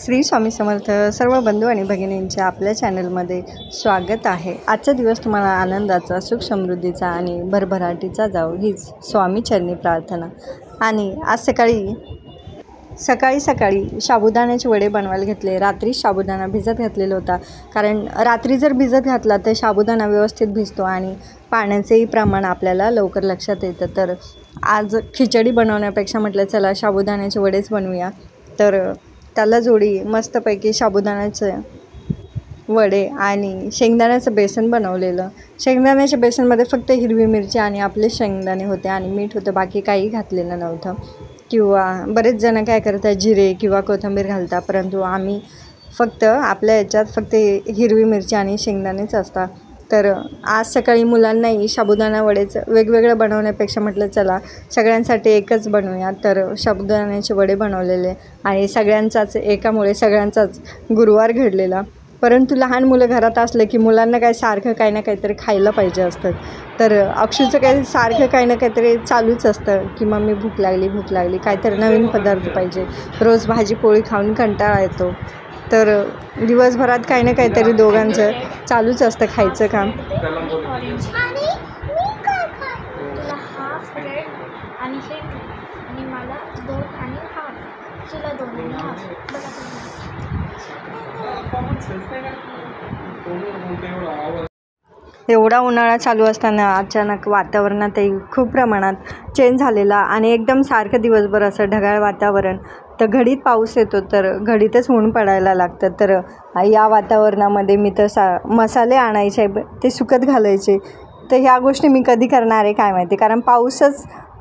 श्री स्वामी समर्थ सर्व बंधू आणि भगिनींच्या आपल्या चॅनलमध्ये स्वागत आहे। आजचा दिवस तुम्हाला आनंदाचा, सुख समृद्धीचा आणि भरभराटीचा जावो हीच स्वामी चरणी प्रार्थना। आणि आज सकाळी साबुदाण्याचे वडे बनवायला घेतले। रात्री साबुदाणा भिजत घातलेला होता, कारण रात्री जर भिजत घातला तर साबुदाणा व्यवस्थित भिजतो आणि पाण्याचेही प्रमाण आपल्याला लवकर लक्षात येतं। तर आज खिचडी बनवण्यापेक्षा म्हटलं चला साबुदाण्याचे वडेच बनवूया। तर त्याला जोडी मस्तपैकी साबुदाण्याचे वडे आणि शेंगदाण्याचं बेसन बनवलेलं। शेंगदाण्याच्या बेसनमध्ये फक्त हिरवी मिरची आणि आपले शेंगदाणे होते आणि मीठ होतं, बाकी काही घातलेलं नव्हतं। किंवा बरेच जण काय करतात जिरे किंवा कोथिंबीर घालतात, परंतु आम्ही फक्त आपल्या याच्यात फक्त हिरवी मिरची आणि शेंगदाणेच असतात। तर आज सकाळी मुलांनाही साबुदाणा वडेच वेगवेगळं बनवण्यापेक्षा म्हटलं चला सगळ्यांसाठी एकच बनवूया। तर साबुदाण्याचे वडे बनवलेले आणि एकामुळे सगळ्यांचाच गुरुवार घडलेला। परंतु लहान मुलं घरात असले की मुलांना काय सारखं काही ना काहीतरी खायला पाहिजे असतं। तर अक्षूचं काही सारखं काही ना काहीतरी चालूच असतं की मम्मी भूक लागली, काहीतरी नवीन पदार्थ पाहिजे। रोज भाजी पोळी खाऊन कंटाळा येतो, तर दिवसभरात काही ना काहीतरी दोघांचं चालूच असतं खायचं काम। एवढा उन्हाळा चालू असताना अचानक वातावरणातही खूप प्रमाणात चेंज झालेला आणि एकदम सारखं दिवसभर असं ढगाळ वातावरण, तर घडीत पाऊस येतो तर घडीतच ऊन पडायला लागतं। तर या वातावरणामध्ये मी तर मसाले आणायचे, ते सुकत घालायचे। तर ह्या गोष्टी मी कधी करणार आहे काय माहिती, कारण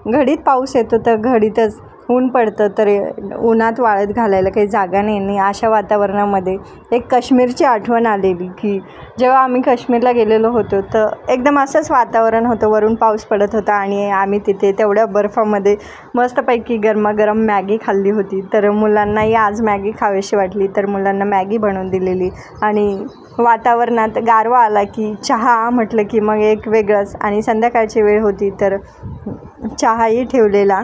घडीत पाऊस येतो तर घडीतच ऊन पडतं, तर उन्हात वाळत घालायला काही जागा नाही। अशा वातावरणामध्ये एक काश्मीरची आठवण आलेली की जेव्हा आम्ही काश्मीरला गेलेलो होतो तर एकदम असंच वातावरण होतं, वरून पाऊस पडत होता आणि आम्ही तिथे तेवढ्या बर्फामध्ये मस्तपैकी गरमागरम मॅगी खाल्ली होती। तर मुलांनाही आज मॅगी खावीशी वाटली तर मुलांना मॅगी बनवून दिलेली आणि वातावरणात गारवा आला की चहा म्हटलं की मग एक वेगळंच। आणि संध्याकाळची वेळ होती तर चहाही ठेवलेला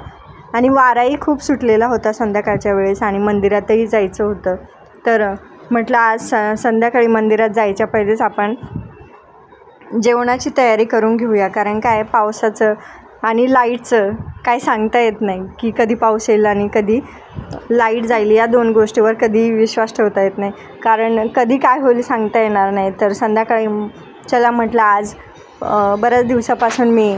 आणि वाराही खूप सुटलेला होता संध्याकाळच्या वेळेस आणि मंदिरातही जायचं होतं। तर म्हटलं आज संध्याकाळी मंदिरात जायच्या पहिलेच आपण जेवणाची तयारी करून घेऊया, कारण काय पावसाचं आणि लाईटचं काय सांगता येत नाही की कधी पाऊस येईल आणि कधी लाईट जाईल। या दोन गोष्टीवर कधी विश्वास ठेवता येत नाही, कारण कधी काय होईल सांगता येणार नाही। तर संध्याकाळी चला म्हटलं आज बऱ्याच दिवसापासून मी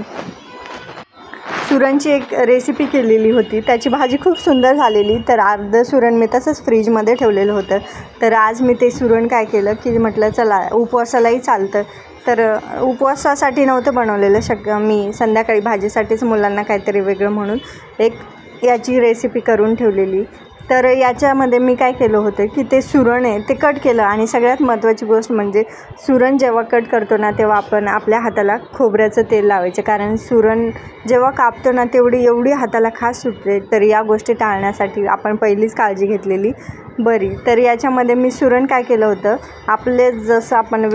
सुरणची एक रेसिपी केलेली होती, त्याची भाजी खूप सुंदर झालेली। तर अर्धं सुरण मी तसंच फ्रीजमध्ये ठेवलेलं होतं। तर आज मी ते सुरण काय केलं की म्हटलं चला उपवासालाही चालतं, तर उपवासासाठी नव्हतं बनवलेलं मी संध्याकाळी भाजीसाठीच मुलांना काहीतरी वेगळं म्हणून याची रेसिपी करून ठेवलेली। तर याच्यामध्ये मी काय केलं होतं की ते सुरण आहे ते कट केलं आणि सगळ्यात महत्त्वाची गोष्ट म्हणजे सुरण जेव्हा कट करतो ना तेव्हा आपण आपल्या हाताला खोबऱ्याचं तेल लावायचं, कारण सुरण जेव्हा कापतो ना एवढी हाताला खास सुटते। तर या गोष्टी टाळण्यासाठी आपण पहिलीच काळजी घेतलेली बरी। तर याच्यामध्ये मी सुरण काय केलं होतं, आपले जसं आपण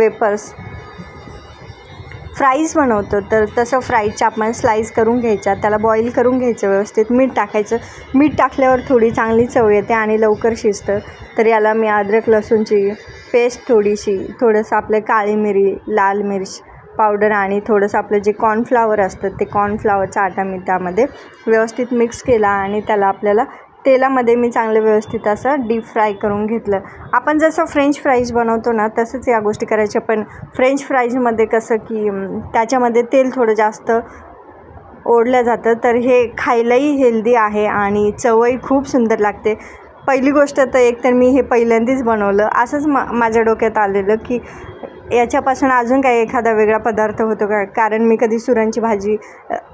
फ्राईज बनवतो तर तसं फ्राईजच्या आपण स्लाईस करून घ्यायच्या, त्याला बॉईल करून घ्यायचं, व्यवस्थित मीठ टाकायचं। मीठ टाकल्यावर थोडी चांगली चव येते आणि लवकर शिजतं। तर याला मी अद्रक लसूणची पेस्ट थोडंसं आपलं काळी मिरी, लाल मिर्च पावडर आणि थोडंसं आपलं जे कॉर्नफ्लॉवर असतं ते कॉर्नफ्लॉवरचा आटा मी त्यामध्ये व्यवस्थित मिक्स केला आणि त्याला आपल्याला तेलामध्ये मी चांगलं व्यवस्थित असं डीप फ्राय करून घेतलं। आपण जसं फ्रेंच फ्राईज बनवतो ना तसंच या गोष्टी करायच्या, पण फ्रेंच फ्राईजमध्ये कसं की त्याच्यामध्ये तेल थोडं जास्त ओढलं जातं, तर हे खायलाही हेल्दी आहे आणि चवही खूप सुंदर लागते। पहिली गोष्ट तर मी हे पहिल्यांदाच बनवलं, असंच माझ्या डोक्यात आलेलं की याच्यापासून अजून काही एखादा वेगळा पदार्थ होतो का, कारण मी कधी सुरणची भाजी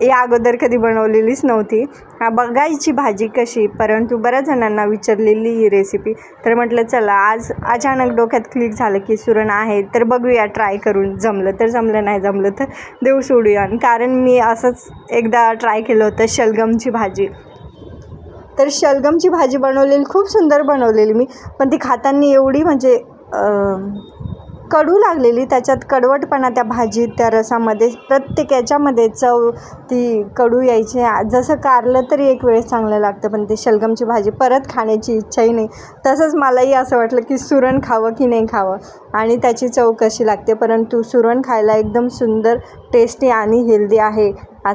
या अगोदर कधी बनवलेलीच नव्हती। बघायची भाजी कशी, परंतु बऱ्याच जणांना विचारलेली ही रेसिपी। तर म्हटलं चला आज अचानक डोक्यात क्लिक झालं की सुरण आहे तर बघूया ट्राय करून, जमलं तर जमलं, नाही जमलं तर देऊ सोडूया। कारण मी असंच एकदा ट्राय केलं होतं शलगमची भाजी। तर शलगमची भाजी बनवलेली खूप सुंदर बनवलेली मी, पण ती खाताना एवढी म्हणजे कडू लागलेली, त्याच्यात कडवटपणा त्या भाजीत, त्या रसामध्ये, प्रत्येक याच्यामध्ये चव ती कडू यायची. जसं कारलं तरी एक वेळेस चांगलं लागतं, पण ते शलगमची भाजी परत खाण्याची इच्छाही नाही. तसंच मलाही असं वाटलं की सुरण खावं की नाही खावं आणि त्याची चव कशी लागते. परंतु सुरण खायला एकदम सुंदर, टेस्टी आणि हेल्दी आहे.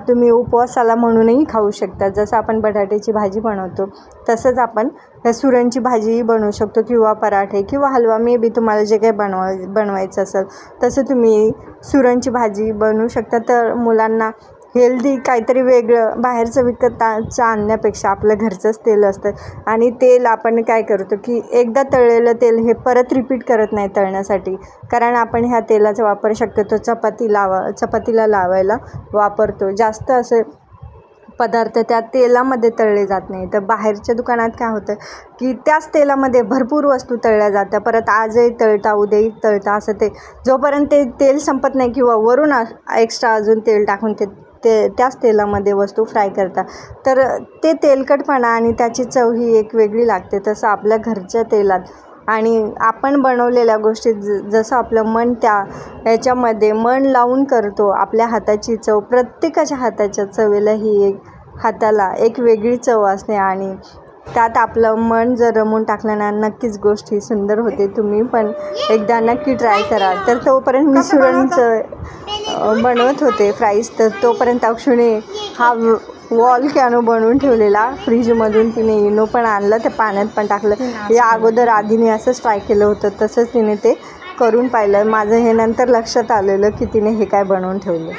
तुम्ही उपवासाला म्हणूनही खाऊ शकता. जसं आपण बटाट्याची भाजी बनवतो तसंच आपण सुरणची भाजीही बनवू शकतो, किंवा पराठे किंवा हलवा, मे बी तुम्हाला जे काही बनवायचं असेल तसं तुम्ही सुरणची भाजी बनवू शकता. तर मुलांना हेल्दी काहीतरी वेगळं बाहेरचं विकतचं आणण्यापेक्षा आपलं घरचंच तेल असतं. आणि तेल आपण काय करतो की एकदा तळलेलं तेल हे परत रिपीट करत नाही तळण्यासाठी, कारण आपण ह्या तेलाचा वापर शक्यतो चपातीला लावायला वापरतो. जास्त असे पदार्थ त्या तेलामध्ये तळले जात नाही. तर बाहेरच्या दुकानात काय होतं की त्याच तेलामध्ये भरपूर वस्तू तळल्या जात्या, परत आजही तळता उद्याही तळता, असं ते जोपर्यंत ते तेल संपत नाही किंवा वरून एक्स्ट्रा अजून तेल टाकून त्याच तेलामध्ये वस्तू फ्राय करतात, तर ते तेलकटपणा आणि त्याची चव ही एक वेगळी लागते. तसं आपल्या घरच्या तेलात आणि आपण बनवलेल्या गोष्टी जसं आपलं मन याच्यामध्ये मन लावून करतो, आपल्या हाताची चव, प्रत्येकाच्या हाताच्या चवेला ही हाताला एक वेगळी चव असते आणि त्यात आपलं मन जर रमून टाकलं ना, नक्कीच गोष्टी सुंदर होते. तुम्ही पण एकदा नक्की ट्राय करा. तर तोपर्यंत मी सुरणचं बनवत होते फ्राईज, तर तोपर्यंत अक्षुने हा वॉल कॅनो बनवून ठेवलेला फ्रीजमधून. तिने इनो पण आणलं, ते पाण्यात पण टाकलं. या अगोदर आधीने असंच ट्राय केलं होतं, तसंच तिने ते करून पाहिलं. माझं हे नंतर लक्षात आलेलं की तिने हे काय बनवून ठेवलं.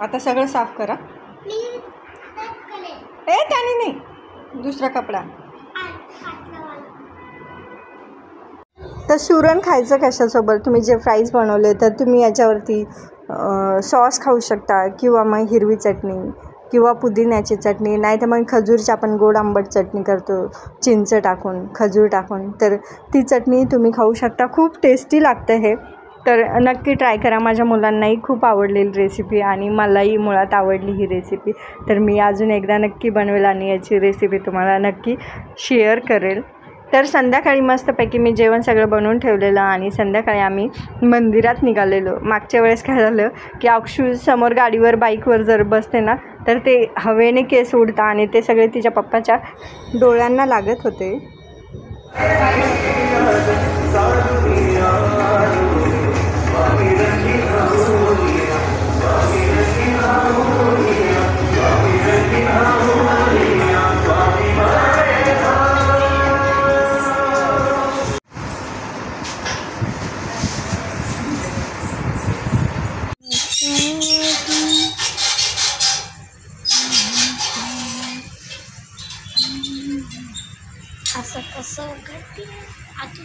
आता सगळं साफ करा. त्याने नाही, दुसरा कपडा. तर सुरण खायचं कशासोबत, तुम्ही जे फ्राईज बनवले तर तुम्ही याच्यावरती सॉस खाऊ शकता, किंवा मग हिरवी चटणी किंवा पुदिन्याची चटणी, नाही तर मग खजूरची आपण गोड आंबट चटणी करतो चिंच टाकून, खजूर टाकून, तर ती चटणी तुम्ही खाऊ शकता. खूप टेस्टी लागतं हे. तर नक्की ट्राय करा. माझ्या मुलांनाही खूप आवडलेली रेसिपी आणि मलाही मुळात आवडली ही रेसिपी. तर मी अजून एकदा नक्की बनवेल आणि याची रेसिपी तुम्हाला नक्की शेअर करेल. तर संध्याकाळी मस्तपैकी मी जेवण सगळं बनवून ठेवलेलं आणि संध्याकाळी आम्ही मंदिरात निघालेलो. मागच्या वेळेस काय झालं की अक्षू समोर गाडीवर बाईकवर जर बसते ना, तर ते हवेने केस उडतात आणि ते सगळे तिच्या पप्पाच्या डोळ्यांना लागत होते. असं कसं करते आता.